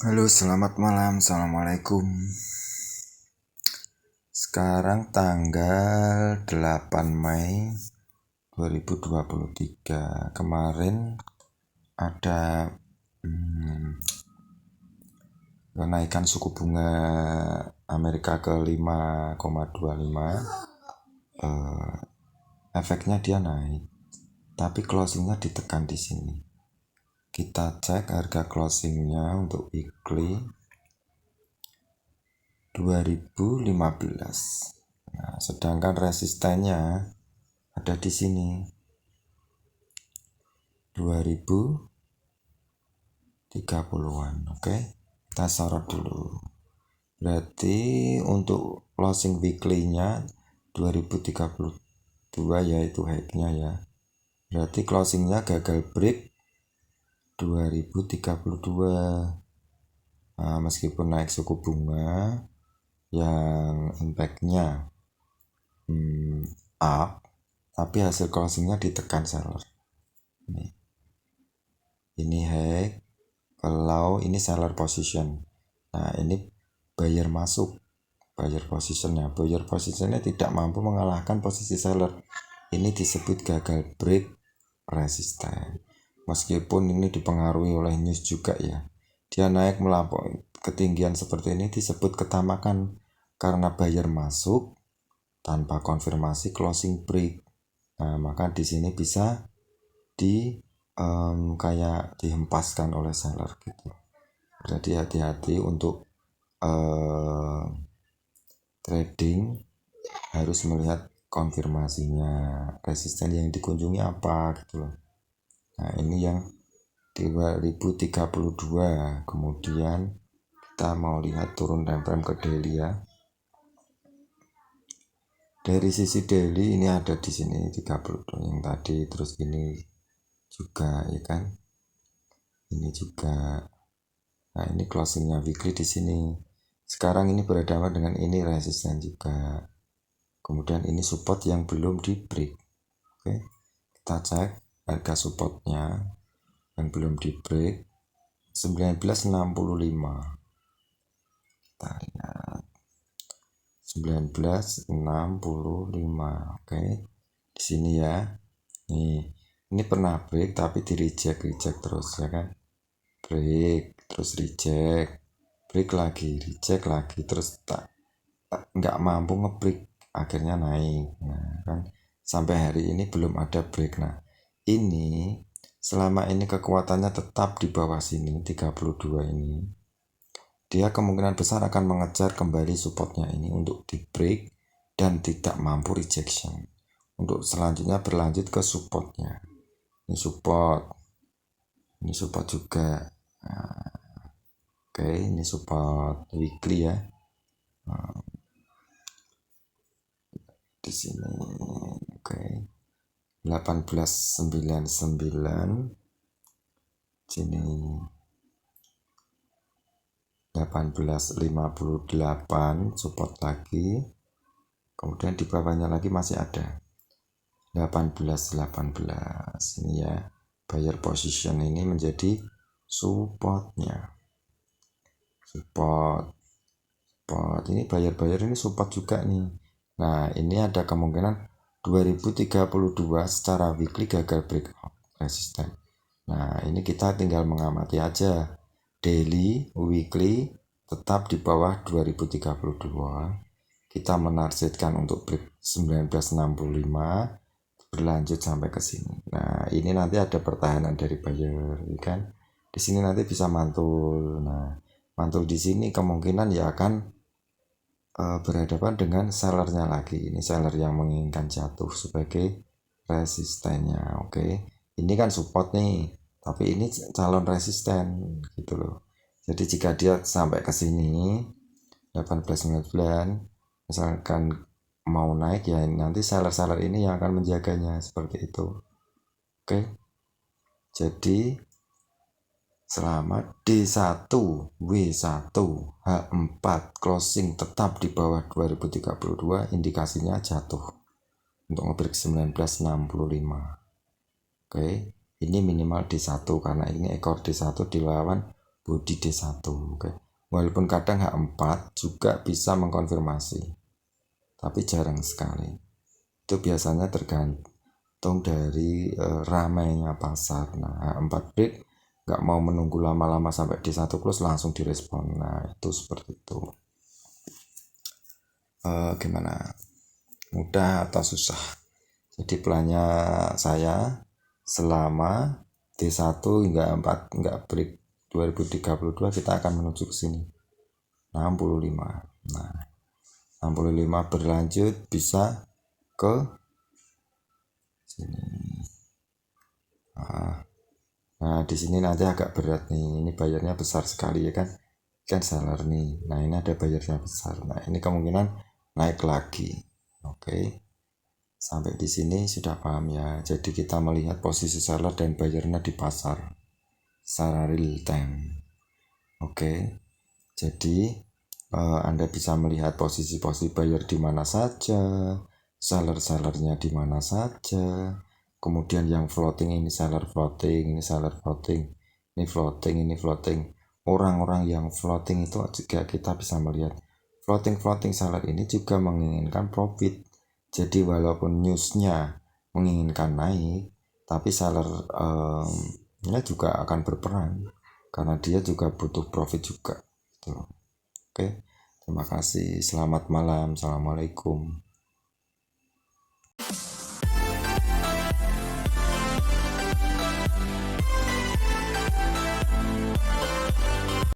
Halo, selamat malam. Assalamualaikum. Sekarang tanggal 8 Mei 2023. Kemarin ada kenaikan suku bunga Amerika ke 5,25. Efeknya dia naik, tapi closingnya ditekan di sini. Kita cek harga closingnya untuk weekly 2015. Nah, sedangkan resistennya ada di sini 2030-an. Oke, kita sorot dulu. Berarti untuk closing weekly-nya 2032 yaitu high-nya ya. Berarti closingnya gagal break 2032. Nah, meskipun naik suku bunga yang impact-nya up, tapi hasil closingnya ditekan seller. Ini high, kalau ini seller position. Nah, ini buyer masuk, buyer positionnya tidak mampu mengalahkan posisi seller. Ini disebut gagal break resisten. Meskipun ini dipengaruhi oleh news juga ya, dia naik melampaui ketinggian seperti ini disebut ketamakan karena buyer masuk tanpa konfirmasi closing break. Nah, maka di sini bisa kayak dihempaskan oleh seller gitu. Jadi hati-hati untuk trading, harus melihat konfirmasinya, resisten yang dikunjungi apa gitu loh. Nah, ini yang 2032. Kemudian kita mau lihat turun time frame ke daily ya. Dari sisi daily ini ada di sini 32 yang tadi, terus ini juga ya kan. Ini juga. Nah, ini closingnya weekly di sini. Sekarang ini berhadapan dengan ini resisten juga. Kemudian ini support yang belum di break. Oke, kita cek harga supportnya yang belum di break 1965. Kita lihat 1965. Oke, di sini ya. Ini pernah break tapi di reject terus ya kan. Break terus reject, break lagi, reject lagi, terus nggak mampu ngebreak, akhirnya naik. Nah kan sampai hari ini belum ada break. Nah ini selama ini kekuatannya tetap di bawah sini 32 ini, dia kemungkinan besar akan mengejar kembali supportnya ini untuk di break dan tidak mampu rejection untuk selanjutnya berlanjut ke supportnya. Ini support juga. Nah, oke, ini support weekly ya. Di sini oke, 1899. Sini 1858 support lagi. Kemudian di bawahnya lagi masih ada 1818. Ini ya, buyer position ini menjadi supportnya. Support ini buyer ini support juga nih. Nah, ini ada kemungkinan 2032 secara weekly gagal breakout resisten. Nah, ini kita tinggal mengamati aja. Daily, weekly tetap di bawah 2032. Kita menargetkan untuk break 1965 berlanjut sampai ke sini. Nah, ini nanti ada pertahanan dari buyer, kan? Di sini nanti bisa mantul. Nah, mantul di sini kemungkinan ya akan berhadapan dengan sellernya lagi. Ini seller yang menginginkan jatuh sebagai resistennya. Oke, ini kan support nih, tapi ini calon resisten gitu loh. Jadi jika dia sampai ke sini 1899 misalkan mau naik ya, nanti seller-seller ini yang akan menjaganya seperti itu. Oke, jadi selama D1, W1, H4 closing tetap di bawah 2032, indikasinya jatuh untuk ngebreak 1965. Oke, ini minimal D1 karena ini ekor D1 dilawan body D1. Oke. Walaupun kadang H4 juga bisa mengkonfirmasi, tapi jarang sekali. Itu biasanya tergantung dari ramainya pasar. Nah, H4 break nggak mau menunggu lama-lama sampai D1 close langsung direspon. Nah, itu seperti itu. Gimana? Mudah atau susah? Jadi plannya saya selama D1 hingga 4 enggak break 2032 kita akan menuju ke sini 65. Nah, 65 berlanjut bisa ke sini. Nah, di sini nanti agak berat nih. Ini bayarnya besar sekali ya kan? Kan seller nih. Nah, ini ada bayarnya besar. Nah, ini kemungkinan naik lagi. Oke. Sampai di sini sudah paham ya. Jadi kita melihat posisi seller dan bayarnya di pasar secara real time. Oke. Jadi Anda bisa melihat posisi-posisi buyer di mana saja, seller-sellernya di mana saja. Kemudian yang floating ini seller floating, ini seller floating, ini floating, ini floating. Orang-orang yang floating itu juga kita bisa melihat. Floating seller ini juga menginginkan profit. Jadi walaupun newsnya menginginkan naik, tapi seller juga akan berperan karena dia juga butuh profit juga. Oke, terima kasih. Selamat malam. Assalamualaikum.